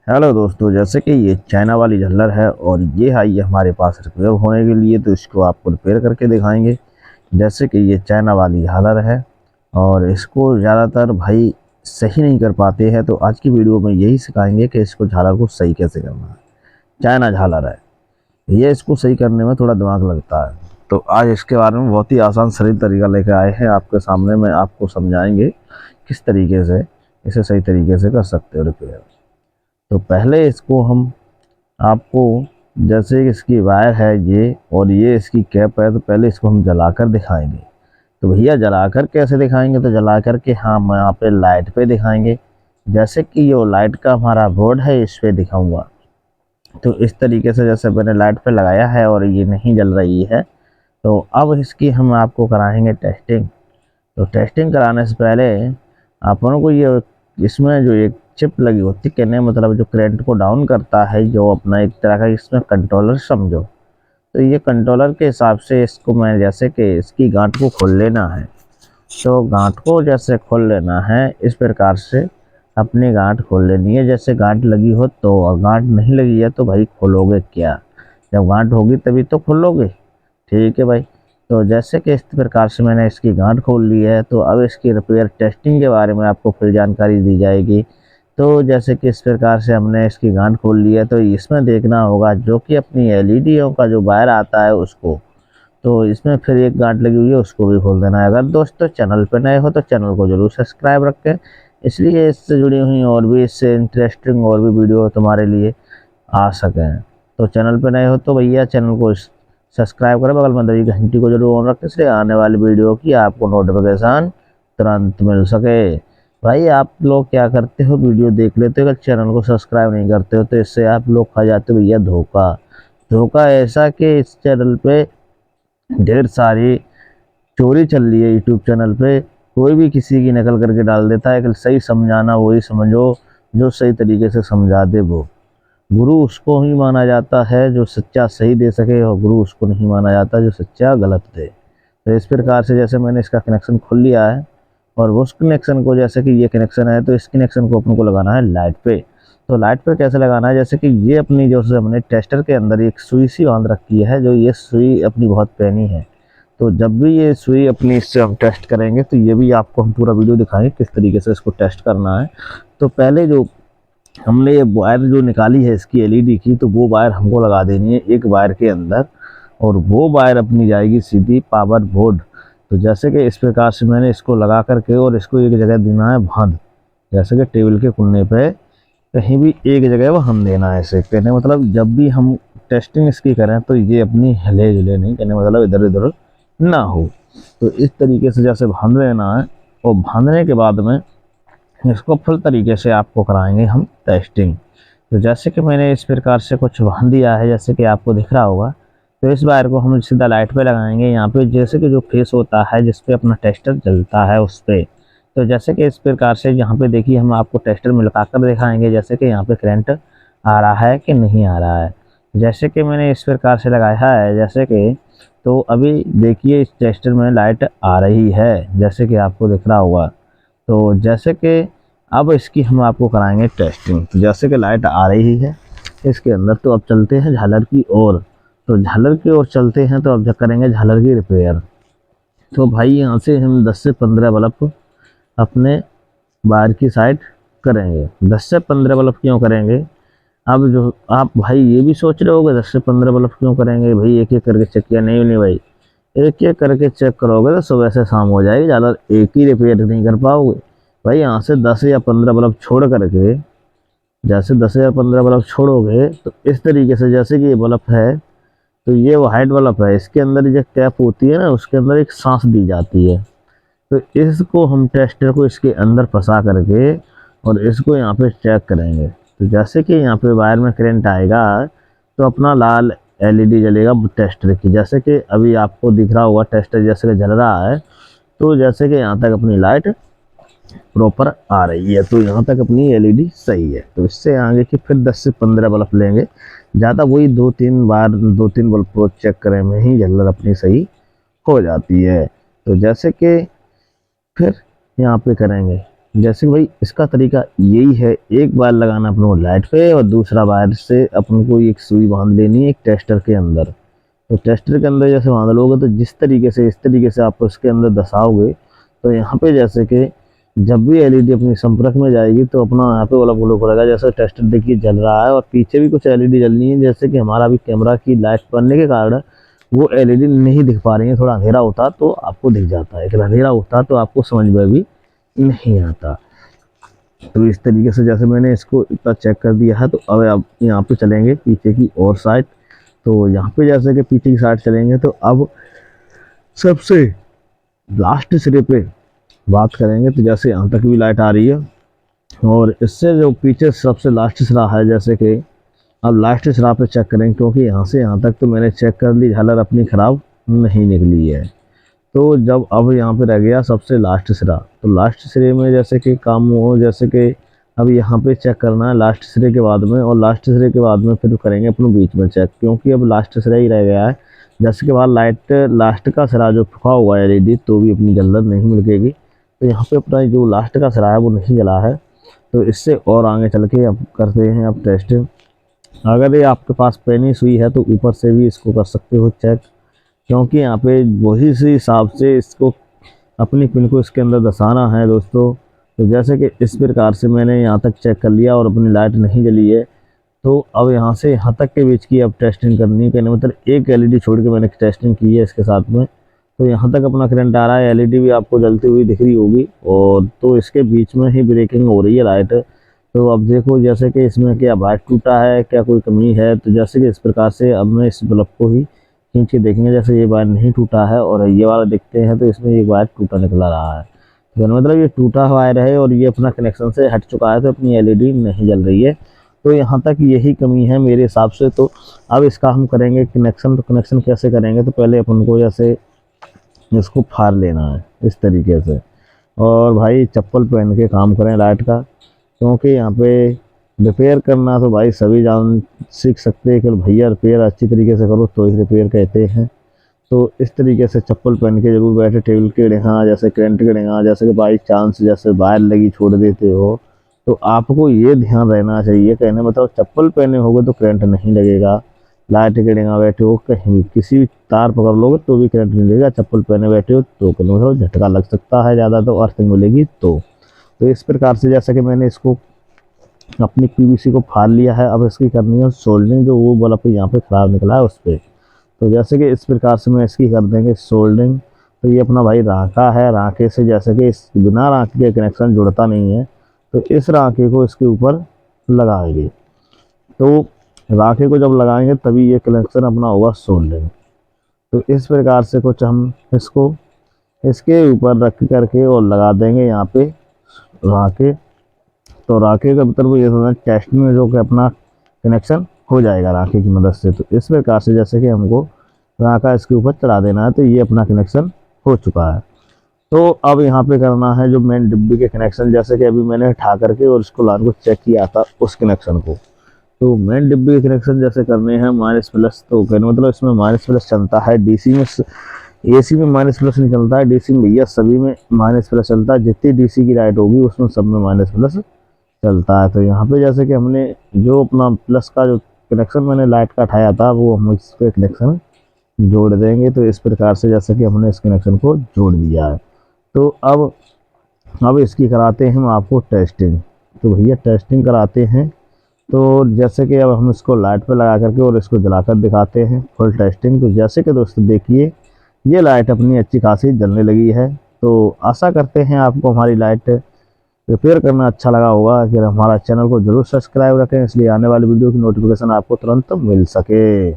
Hello दोस्तों, जैसे कि ये चाइना वाली झल्लर है और ये आई है हमारे पास रिपेयर होने के लिए, तो इसको आपको रिपेयर करके दिखाएंगे। जैसे कि ये चाइना वाली झालर है और इसको ज़्यादातर भाई सही नहीं कर पाते हैं, तो आज की वीडियो में यही सिखाएंगे कि इसको झालर को सही कैसे करना है। चाइना झालर है ये, इसको सही करने में थोड़ा दिमाग लगता है, तो आज इसके बारे में बहुत ही आसान सरल तरीका लेकर आए हैं आपके सामने। में आपको समझाएंगे किस तरीके से इसे सही तरीके से कर सकते हो रिपेयर। तो पहले इसको हम आपको, जैसे कि इसकी वायर है ये और ये इसकी कैप है, तो पहले इसको हम जलाकर दिखाएंगे। तो भैया जलाकर कैसे दिखाएंगे, तो जलाकर के हम यहाँ पे लाइट पे दिखाएंगे। जैसे कि ये लाइट का हमारा बोर्ड है, इस पे दिखाऊंगा। तो इस तरीके से जैसे मैंने लाइट पे लगाया है और ये नहीं जल रही है, तो अब इसकी हम आपको कराएंगे टेस्टिंग। तो टेस्टिंग कराने से पहले अपन को ये इसमें जो एक चिप लगी होती है, कहने मतलब जो करंट को डाउन करता है, जो अपना एक तरह का इसमें कंट्रोलर समझो। तो ये कंट्रोलर के हिसाब से इसको मैं जैसे कि इसकी गांठ को खोल लेना है। तो गांठ को जैसे खोल लेना है इस प्रकार से अपनी गांठ खोल लेनी है। जैसे गांठ लगी हो तो, और गांठ नहीं लगी है तो भाई खोलोगे क्या, जब गांठ होगी तभी तो खोलोगे। ठीक है भाई। तो जैसे कि इस प्रकार से मैंने इसकी गांठ खोल ली है, तो अब इसकी रिपेयर टेस्टिंग के बारे में आपको फिर जानकारी दी जाएगी। तो जैसे कि इस प्रकार से हमने इसकी गांठ खोल ली है, तो इसमें देखना होगा जो कि अपनी एलईडीओं का जो वायर आता है उसको, तो इसमें फिर एक गांठ लगी हुई है उसको भी खोल देना है। अगर दोस्तों चैनल पर नए हो तो चैनल को जरूर सब्सक्राइब रखें, इसलिए इससे जुड़ी हुई और भी इससे इंटरेस्टिंग और भी वीडियो तुम्हारे लिए आ सकें। तो चैनल पर नए हो तो भैया चैनल को सब्सक्राइब करें, बगल में दरी घंटी को जरूर ऑन रखें, इसलिए आने वाली वीडियो की आपको नोटिफिकेशन तुरंत मिल सके। भाई आप लोग क्या करते हो, वीडियो देख लेते हो, अगर चैनल को सब्सक्राइब नहीं करते हो तो इससे आप लोग खा जाते हो भैया धोखा। धोखा ऐसा कि इस चैनल पे ढेर सारी चोरी चल रही है। यूट्यूब चैनल पे कोई भी किसी की नकल करके डाल देता है कि सही समझाना वही समझो जो सही तरीके से समझा दे वो। गुरु उसको ही माना जाता है जो सच्चा सही दे सके, और गुरु उसको नहीं माना जाता जो सच्चा गलत दे। तो इस प्रकार से जैसे मैंने इसका कनेक्शन खोल लिया है, और उस कनेक्शन को, जैसे कि ये कनेक्शन है तो इस कनेक्शन को अपन को लगाना है लाइट पे। तो लाइट पे कैसे लगाना है, जैसे कि ये अपनी जो से हमने टेस्टर के अंदर एक सुई सी बांध रखी है, जो ये सुई अपनी बहुत पैनी है। तो जब भी ये सुई अपनी इससे हम टेस्ट करेंगे, तो ये भी आपको हम पूरा वीडियो दिखाएंगे किस तरीके से इसको टेस्ट करना है। तो पहले जो हमने ये वायर जो निकाली है इसकी एलईडी की, तो वो वायर हमको लगा देनी है एक वायर के अंदर, और वो वायर अपनी जाएगी सीधी पावर बोर्ड। तो जैसे कि इस प्रकार से मैंने इसको लगा करके और इसको एक जगह देना है बांध, जैसे कि टेबल के कोने पे कहीं भी एक जगह बांध देना है। ऐसे कहने मतलब जब भी हम टेस्टिंग इसकी करें तो ये अपनी हिले जुले नहीं, कहने मतलब इधर उधर ना हो। तो इस तरीके से जैसे बांध लेना है, और बांधने के बाद में इसको फुल तरीके से आपको कराएंगे हम टेस्टिंग। तो जैसे कि मैंने इस प्रकार से कुछ बांध दिया है, जैसे कि आपको दिख रहा होगा। तो इस वायर को हम सीधा लाइट पे लगाएंगे, यहाँ पे जैसे कि जो फेस होता है जिस पे अपना टेस्टर जलता है उस पे। तो जैसे कि इस प्रकार से यहाँ पे देखिए हम आपको टेस्टर में लगा कर दिखाएंगे, जैसे कि यहाँ पे करंट आ रहा है कि नहीं आ रहा है। जैसे कि मैंने इस प्रकार से लगाया है, जैसे कि तो अभी देखिए इस टेस्टर में लाइट आ रही है, जैसे कि आपको दिख रहा होगा। तो जैसे कि अब इसकी हम आपको कराएंगे टेस्टिंग। तो जैसे कि लाइट आ रही है इसके अंदर, तो अब चलते हैं झालर की ओर। तो झालर की ओर चलते हैं, तो अब करेंगे झालर की रिपेयर। तो भाई यहाँ से हम 10 से 15 बल्ब अपने बाहर की साइड करेंगे। 10 से 15 बल्ब क्यों करेंगे, अब जो आप भाई ये भी सोच रहे होगे 10 से 15 बल्ब क्यों करेंगे भाई, एक एक करके चेक किया? नहीं नहीं भाई, एक एक करके चेक करोगे तो सुबह से शाम हो जाएगी, ज़्यादा एक ही रिपेयर नहीं कर पाओगे। भाई यहाँ से 10 या 15 बल्ब छोड़ करके, जैसे 10 या 15 बल्ब छोड़ोगे तो इस तरीके से, जैसे कि ये बल्ब है तो ये वाइट बल्ब है, इसके अंदर जो कैप होती है ना उसके अंदर एक सांस दी जाती है। तो इसको हम टेस्टर को इसके अंदर फंसा करके और इसको यहाँ पे चेक करेंगे। तो जैसे कि यहाँ पे वायर में करंट आएगा तो अपना लाल एलईडी जलेगा टेस्टर की, जैसे कि अभी आपको दिख रहा होगा टेस्टर जैसे कि जल रहा है। तो जैसे कि यहाँ तक अपनी लाइट प्रॉपर आ रही है, तो यहाँ तक अपनी एलईडी सही है। तो इससे आगे कि फिर 10 से 15 बल्ब लेंगे, ज़्यादा वही 2-3 बार 2-3 बल्ब को चेक करें में ही झल्लर अपनी सही हो जाती है। तो जैसे कि फिर यहाँ पे करेंगे, जैसे कि भाई इसका तरीका यही है, एक वायर लगाना अपन को लाइट पे और दूसरा वायर से अपन को एक सुई बांध लेनी है एक टेस्टर के अंदर। तो टेस्टर के अंदर जैसे बांध लोगे तो जिस तरीके से इस तरीके से आप उसके अंदर दसाओगे तो यहाँ पे जैसे कि जब भी एलईडी अपनी संपर्क में जाएगी तो अपना यहाँ पे वाला ग्लो करेगा। जैसे टेस्टर देखिए जल रहा है और पीछे भी कुछ एलईडी जलनी है, जैसे कि हमारा भी कैमरा की लाइट बनने के कारण वो एलईडी नहीं दिख पा रही है। थोड़ा अंधेरा होता तो आपको दिख जाता है, अगर अंधेरा होता तो आपको समझ में भी नहीं आता। तो इस तरीके से जैसे मैंने इसको इतना चेक कर दिया है, तो अब आप यहाँ पे चलेंगे पीछे की और साइड। तो यहाँ पे जैसे कि पीछे की साइड चलेंगे तो अब सबसे लास्ट सिरे पे बात करेंगे। तो जैसे यहाँ तक भी लाइट आ रही है और इससे जो पीछे सबसे लास्ट सिरा है, जैसे कि अब लास्ट सिरा पे चेक करेंगे, क्योंकि यहाँ से यहाँ तक तो मैंने चेक कर ली, झालर अपनी ख़राब नहीं निकली है। तो जब अब यहाँ पे रह गया सबसे लास्ट सिरा, तो लास्ट सिरे में जैसे कि काम हो, जैसे कि अब यहाँ पे चेक करना है लास्ट सिरे के बाद में, और लास्ट सिरे के बाद में फिर करेंगे अपने बीच में चेक, क्योंकि अब लास्ट सिरा ही रह गया है। जैसे कि बाद लाइट लास्ट का सिरा जो फुका हुआ है एलईडी तो भी अपनी जल्लत नहीं मिलेगी। तो यहाँ पे अपना जो लास्ट का सिरा है वो नहीं जला है। तो इससे और आगे चल के अब करते हैं अब टेस्ट। अगर ये आपके पास पेनी सुई है तो ऊपर से भी इसको कर सकते हो चेक, क्योंकि यहाँ पे वही सी हिसाब से इसको अपनी पिन को इसके अंदर दसाना है दोस्तों। तो जैसे कि इस प्रकार से मैंने यहाँ तक चेक कर लिया और अपनी लाइट नहीं जली है। तो अब यहाँ से यहाँ तक के बीच की अब टेस्टिंग करनी है, कहने मतलब एक एलईडी छोड़ के मैंने टेस्टिंग की है इसके साथ में। तो यहाँ तक अपना करंट आ रहा है, एलईडी भी आपको जलती हुई दिख रही होगी, और तो इसके बीच में ही ब्रेकिंग हो रही है लाइट। तो अब देखो जैसे कि इसमें क्या वायर टूटा है, क्या कोई कमी है। तो जैसे कि इस प्रकार से अब मैं इस बल्ब को ही खींच के देखेंगे, जैसे ये वायर नहीं टूटा है और ये वाला देखते हैं तो इसमें एक वायर टूटा निकला रहा है। तो मतलब ये टूटा वायर है और ये अपना कनेक्शन से हट चुका है, तो अपनी एलईडी नहीं जल रही है। तो यहाँ तक यही कमी है मेरे हिसाब से। तो अब इसका हम करेंगे कनेक्शन। तो कनेक्शन कैसे करेंगे, तो पहले अपन को जैसे इसको फाड़ लेना है इस तरीके से, और भाई चप्पल पहन के काम करें लाइट का, क्योंकि यहाँ पे रिपेयर करना तो भाई सभी जान सीख सकते हैं कि भैया रिपेयर अच्छी तरीके से करो तो ही रिपेयर कहते हैं। तो इस तरीके से चप्पल पहन के जरूर बैठे, टेबल के डेगा जैसे करंट के डेगा, जैसे कि बाई चांस जैसे वायर लगी छोड़ देते हो तो आपको ये ध्यान रहना चाहिए, कहने मतलब चप्पल पहने होगे तो करंट नहीं लगेगा। लाइट के डेगा बैठे हो कहीं भी किसी भी तार पकड़ लोगे तो भी करंट नहीं लगेगा, चप्पल पहने बैठे हो तो कहने मतलब झटका लग सकता है ज़्यादा, तो अर्थिंग मिलेगी। तो इस प्रकार से जैसे कि मैंने इसको अपनी पीवीसी को फाड़ लिया है, अब इसकी करनी है सोल्डरिंग, जो वो बल्ब यहाँ पे ख़राब निकला है उस पर। तो जैसे कि इस प्रकार से मैं इसकी कर देंगे सोल्डरिंग। तो ये अपना भाई रांका है, रांके से जैसे कि इस बिना रांके के कनेक्शन जुड़ता नहीं है, तो इस रांके को इसके ऊपर लगाएंगे। तो रांके को जब लगाएंगे तभी ये कनेक्शन अपना होगा सोल्डरिंग। तो इस प्रकार से कुछ हम इसको इसके ऊपर रख करके और लगा देंगे यहाँ पे रांके। तो राखे का मतलब ये होगा टेस्टिंग में जो कि अपना कनेक्शन हो जाएगा राखे की मदद से। तो इस प्रकार से जैसे कि हमको राखा इसके ऊपर चढ़ा देना है, तो ये अपना कनेक्शन हो चुका है। तो अब यहाँ पे करना है जो मेन डिब्बी के कनेक्शन, जैसे कि अभी मैंने उठा करके और इसको लाइन को चेक किया था उस कनेक्शन को। तो मेन डिब्बी के कनेक्शन जैसे करने हैं माइनस प्लस, तो कहने मतलब इसमें माइनस प्लस चलता है, डीसी में एसी में माइनस प्लस नहीं चलता है, डीसी में भैया सभी में माइनस प्लस चलता है। जितनी डीसी की लाइट होगी उसमें सब में माइनस प्लस चलता है। तो यहाँ पे जैसे कि हमने जो अपना प्लस का जो कनेक्शन मैंने लाइट का उठाया था वो हम इस पर कनेक्शन जोड़ देंगे। तो इस प्रकार से जैसे कि हमने इस कनेक्शन को जोड़ दिया है। तो अब इसकी कराते हैं हम आपको टेस्टिंग। तो भैया टेस्टिंग कराते हैं। तो जैसे कि अब हम इसको लाइट पे लगा करके और इसको जलाकर दिखाते हैं फुल टेस्टिंग। तो जैसे कि दोस्तों देखिए ये लाइट अपनी अच्छी खासी जलने लगी है। तो आशा करते हैं आपको हमारी लाइट रिपेयर करना अच्छा लगा होगा। अगर हमारा चैनल को जरूर सब्सक्राइब रखें, इसलिए आने वाली वीडियो की नोटिफिकेशन आपको तुरंत मिल सके।